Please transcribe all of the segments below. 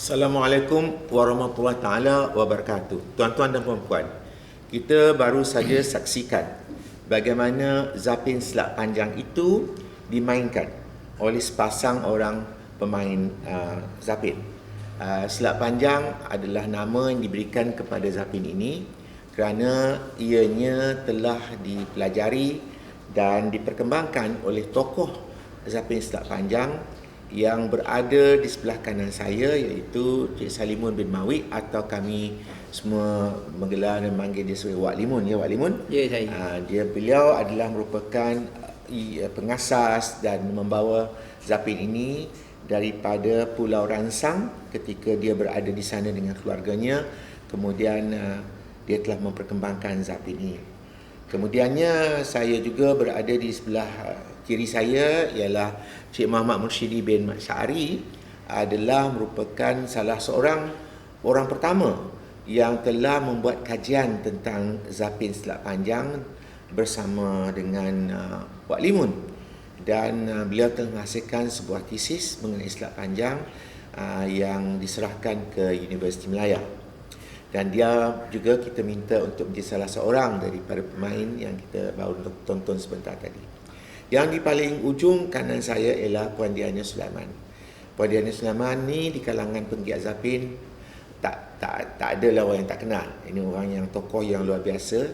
Assalamualaikum warahmatullahi taala wabarakatuh. Tuan-tuan dan puan-puan, kita baru saja saksikan bagaimana zapin selat panjang itu dimainkan oleh sepasang orang pemain zapin. Selat panjang adalah nama yang diberikan kepada zapin ini kerana ianya telah dipelajari dan diperkembangkan oleh tokoh zapin selat panjang yang berada di sebelah kanan saya, iaitu Cik Salimun bin Mawid, atau kami semua menggelar dan memanggil dia sebagai Wak Limun. Ya, Wak Limun? Ya, saya. Beliau adalah merupakan pengasas dan membawa zapin ini daripada Pulau Ransang ketika dia berada di sana dengan keluarganya. Kemudian dia telah memperkembangkan zapin ini. Kemudiannya saya juga berada di sebelah kiri saya ialah Cik Muhammad Mursyidi bin Mat Syari, adalah merupakan salah seorang orang pertama yang telah membuat kajian tentang zapin selat panjang bersama dengan Wak Limun, dan beliau telah menghasilkan sebuah tesis mengenai selat panjang yang diserahkan ke Universiti Melaya. Dan dia juga kita minta untuk menjadi salah seorang daripada pemain yang kita baru tonton sebentar tadi. Yang di paling ujung kanan saya ialah Puan Diana Sulaiman. Puan Diana Sulaiman ni di kalangan penggiat zapin tak ada lah orang yang tak kenal. Ini orang yang tokoh yang luar biasa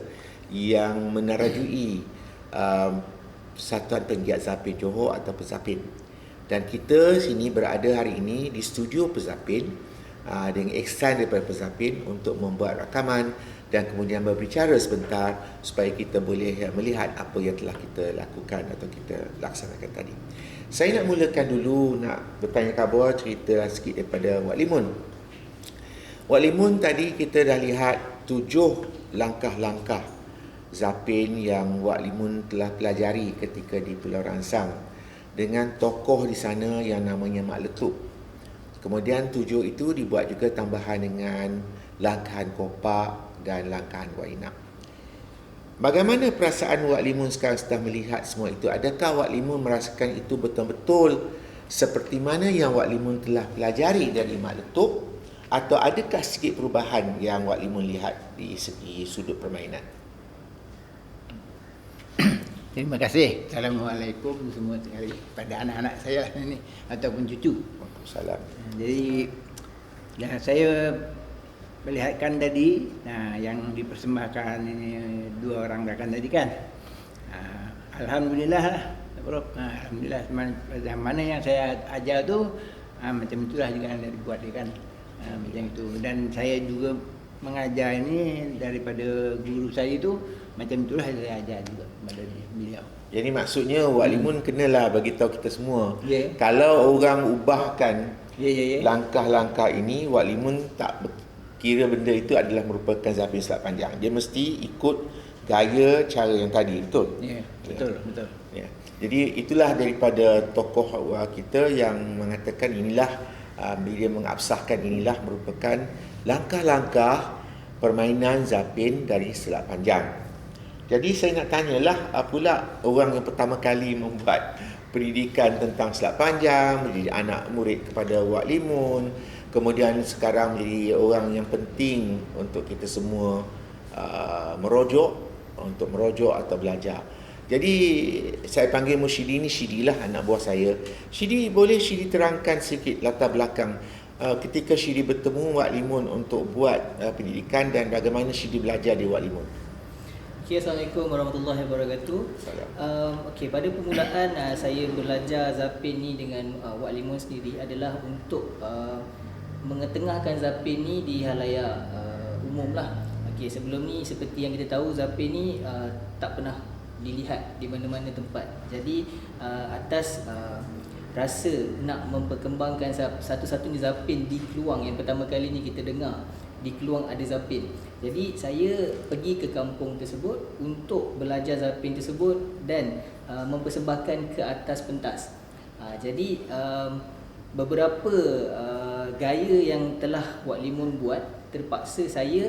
yang menarajui Persatuan Penggiat Zapin Johor atau Pezapin. Dan kita sini berada hari ini di studio Pezapin dengan extend daripada Pezapin untuk membuat rakaman dan kemudian berbicara sebentar supaya kita boleh melihat apa yang telah kita lakukan atau kita laksanakan tadi. Saya nak mulakan dulu, nak bertanya khabar, cerita sikit daripada Wak Limun. Wak Limun, tadi kita dah lihat 7 langkah-langkah zapin yang Wak Limun telah pelajari ketika di Pulau Ransang dengan tokoh di sana yang namanya Mak Letup. Kemudian 7 itu dibuat juga tambahan dengan langkahan kopak dan langkahan Wak Inap. Bagaimana perasaan Wak Limun sekarang setelah melihat semua itu? Adakah Wak Limun merasakan itu betul-betul seperti mana yang Wak Limun telah pelajari dari Mak Letup, atau adakah sedikit perubahan yang Wak Limun lihat di segi sudut permainan? Terima kasih. Assalamualaikum semua sekali pada anak-anak saya ini ataupun cucu. Waalaikumsalam. Jadi yang saya melihatkan tadi, yang dipersembahkan ini 2 orang rakan tadi kan. Alhamdulillah lah, Prof. Alhamdulillah, mana yang saya ajar tu macam itulah juga yang dibuat dia kan. Macam itu. Dan saya juga mengajar ini daripada guru saya itu, macam itulah saya ajar juga kepada beliau. Jadi maksudnya Wak Limun kenalah bagi tahu kita semua. Yeah. Kalau orang ubahkan Yeah. langkah-langkah ini, Wak Limun tak kira benda itu adalah merupakan zapin selat panjang. Dia mesti ikut gaya cara yang tadi, betul? Yeah, betul. Ya. Jadi itulah daripada tokoh kita yang mengatakan inilah dia mengabsahkan inilah merupakan langkah-langkah permainan zapin dari selat panjang. Jadi saya nak tanyalah pula orang yang pertama kali membuat pendidikan tentang selat panjang, menjadi anak murid kepada Wak Limun, kemudian sekarang menjadi orang yang penting untuk kita semua merujuk atau belajar. Jadi saya panggil Mursyidi ni Syidi lah, anak buah saya. Syidi, boleh Syidi terangkan sedikit latar belakang ketika Syidi bertemu Wak Limun untuk buat pendidikan dan bagaimana Syidi belajar di Wak Limun? Assalamualaikum warahmatullahi wabarakatuh. Pada permulaan saya belajar zapin ni dengan Wak Limun sendiri adalah untuk mengetengahkan zapin ni di halayak umum lah. Sebelum ni seperti yang kita tahu, zapin ni tak pernah dilihat di mana-mana tempat. Jadi atas rasa nak memperkembangkan satu-satunya zapin di Keluang yang pertama kali ni kita dengar, di Keluang ada zapin. Jadi saya pergi ke kampung tersebut untuk belajar zapin tersebut dan mempersembahkan ke atas pentas. Jadi beberapa gaya yang telah Wak Limun buat, terpaksa saya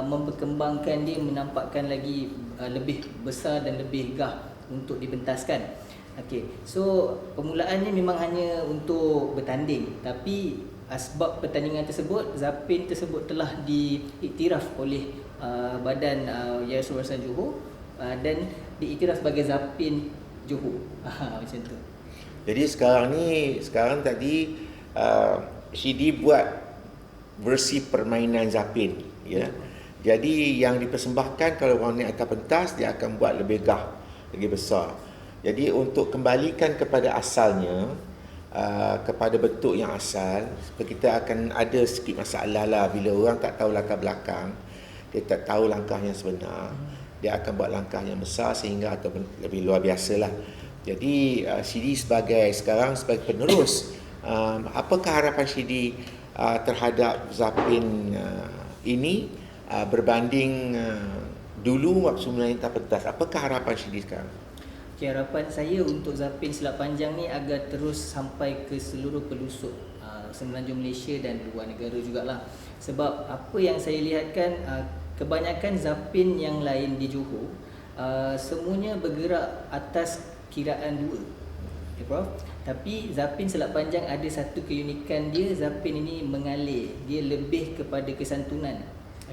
memperkembangkan dia, menampakkan lagi lebih besar dan lebih gah untuk dipentaskan. Okey, so permulaannya memang hanya untuk bertanding, tapi sebab pertandingan tersebut, Zapin tersebut telah diiktiraf oleh badan Yayasan Warisan Johor dan diiktiraf sebagai Zapin Johor. Macam tu. Jadi sekarang tadi Shidi buat versi permainan Zapin, ya. Jadi yang dipersembahkan kalau orang naik atas pentas, dia akan buat lebih besar. Jadi untuk kembalikan kepada asalnya, kepada bentuk yang asal, kita akan ada sikit masalah lah bila orang tak tahu latar belakang, dia tak tahu langkah yang sebenar, dia akan buat langkah yang besar sehingga atau lebih luar biasa lah. Jadi Shidi sekarang sebagai penerus, apakah harapan Shidi terhadap Zapin ini berbanding dulu waktu mulai atas pentas? Apakah harapan Shidi sekarang? Okay, harapan saya untuk Zapin Selat Panjang ni agar terus sampai ke seluruh pelosok Semenanjung Malaysia dan luar negara jugalah. Sebab apa yang saya lihatkan, kebanyakan Zapin yang lain di Johor semuanya bergerak atas kiraan 2. Okay, Prof. Tapi Zapin Selat Panjang ada satu keunikan dia, Zapin ini mengalir, dia lebih kepada kesantunan.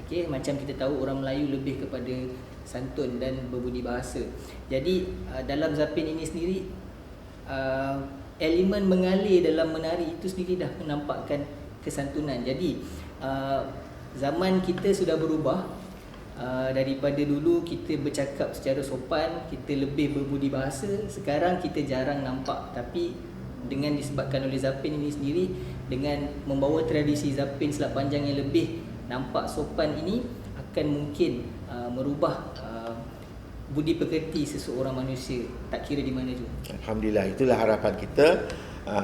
Okey, macam kita tahu orang Melayu lebih kepada santun dan berbudi bahasa. Jadi dalam Zapin ini sendiri, elemen mengalir dalam menari itu sendiri dah menampakkan kesantunan. Jadi zaman kita sudah berubah. Daripada dulu kita bercakap secara sopan, kita lebih berbudi bahasa, sekarang kita jarang nampak. Tapi dengan disebabkan oleh Zapin ini sendiri, dengan membawa tradisi Zapin Selat Panjang yang lebih nampak sopan ini, akan mungkin merubah budi pekerti seseorang manusia, tak kira di mana juga. Alhamdulillah, itulah harapan kita,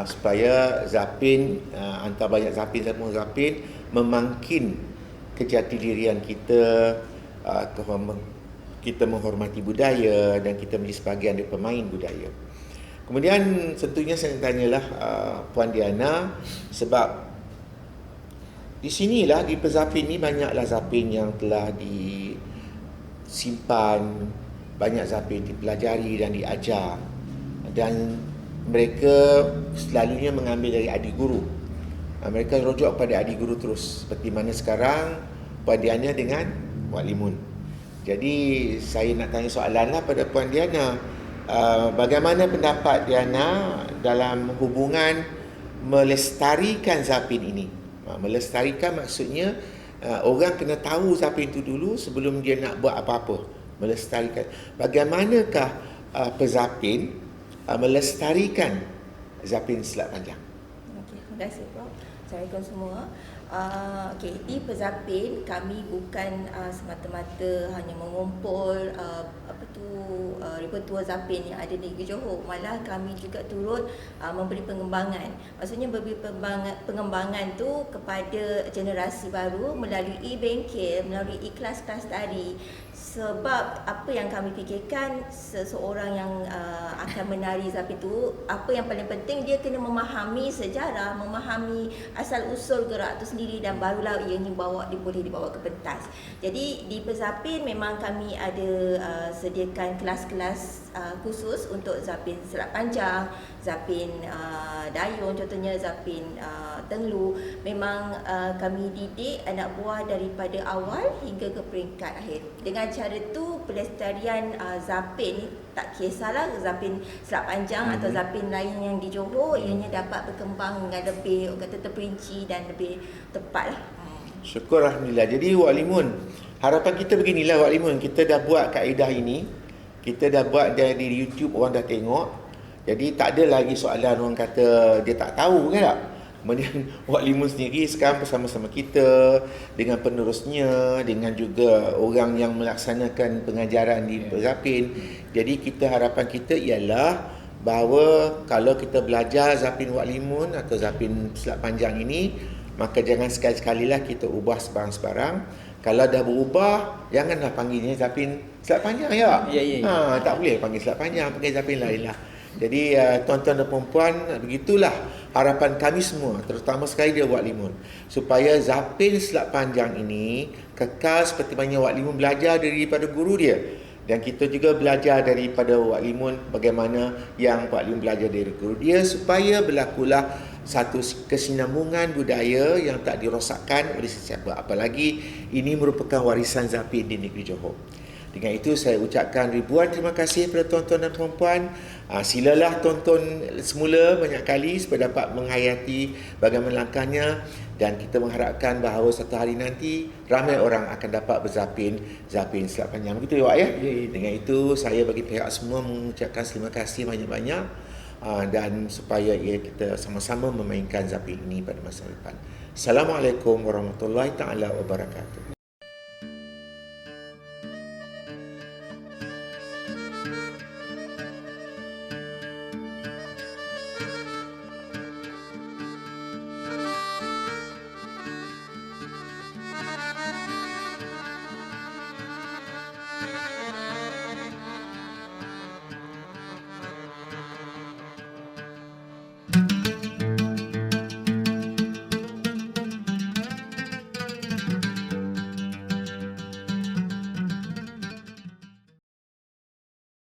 supaya Zapin, antara banyak Zapin memangkin kejati dirian kita, kita menghormati budaya dan kita menjadi sebahagian dari pemain budaya. Kemudian tentunya saya tanyalah Puan Diana, sebab di sinilah di Zapin ni banyaklah Zapin yang telah disimpan, banyak Zapin dipelajari dan diajar, dan mereka selalunya mengambil dari adik guru. Mereka rujuk kepada adik guru terus, seperti mana sekarang Puan Diana dengan Wak Limun. Jadi saya nak tanya soalanlah pada Puan Diana, bagaimana pendapat Diana dalam hubungan melestarikan Zapin ini? Melestarikan maksudnya orang kena tahu Zapin itu dulu sebelum dia nak buat apa-apa. Melestarikan. Bagaimanakah pezapin melestarikan Zapin Selat Panjang? Okey, terima kasih Prof. Assalamualaikum semua. Okey, di Pezapin kami bukan semata-mata hanya mengumpul repertua Zapin yang ada di Johor, malah kami juga turut memberi pengembangan. Maksudnya memberi pengembangan tu kepada generasi baru melalui bengkel, melalui kelas-kelas tari. Sebab apa yang kami fikirkan, seseorang yang akan menari Zapin tu, apa yang paling penting dia kena memahami sejarah, memahami asal-usul gerak tu sendiri, dan barulah ianya boleh dibawa ke pentas. Jadi di Pezapin memang kami ada sediakan kelas-kelas khusus untuk Zapin Selat Panjang, Zapin Dayung, contohnya Zapin Tenglu. Memang kami didik anak buah daripada awal hingga ke peringkat akhir. Dengan cara tu pelestarian Zapin, tak kisahlah Zapin Selat Panjang atau Zapin lain yang di Johor, ianya dapat berkembang dengan lebih terperinci dan lebih tepat lah. Syukur, Alhamdulillah. Jadi Wak Limun, harapan kita beginilah Wak Limun, kita dah buat kaedah ini, kita dah buat dari YouTube, orang dah tengok. Jadi tak ada lagi soalan orang kata dia tak tahu, kan tak? Kemudian Wak Limun sendiri sekarang bersama-sama kita dengan penerusnya, dengan juga orang yang melaksanakan pengajaran di Zapin. Jadi harapan kita ialah bahawa kalau kita belajar Zapin Wak Limun atau Zapin Selat Panjang ini, maka jangan sekali-sekalilah kita ubah sebarang-sebarang. Kalau dah berubah, janganlah panggilnya Zapin Selat Panjang, ya? Ya. Tak boleh panggil Selat Panjang, panggil Zapin lain lah. Jadi tuan-tuan dan puan-puan, begitulah harapan kami semua, terutama sekali dia Wak Limun, supaya Zapin Selat Panjang ini kekal seperti mana Wak Limun belajar daripada guru dia. Dan kita juga belajar daripada Wak Limun bagaimana yang Wak Limun belajar dari guru dia supaya berlakulah satu kesinambungan budaya yang tak dirosakkan oleh sesiapa. Apalagi ini merupakan warisan Zapin di negeri Johor. Dengan itu saya ucapkan ribuan terima kasih kepada tuan-tuan dan puan-puan. Silalah tonton semula banyak kali supaya dapat menghayati bagaimana langkahnya, dan kita mengharapkan bahawa satu hari nanti ramai orang akan dapat berzapin selat panjang. Begitu ya Wak ya? Dengan itu saya bagi pihak semua mengucapkan terima kasih banyak-banyak, dan supaya kita sama-sama memainkan zapin ini pada masa depan. Assalamualaikum warahmatullahi taala wabarakatuh.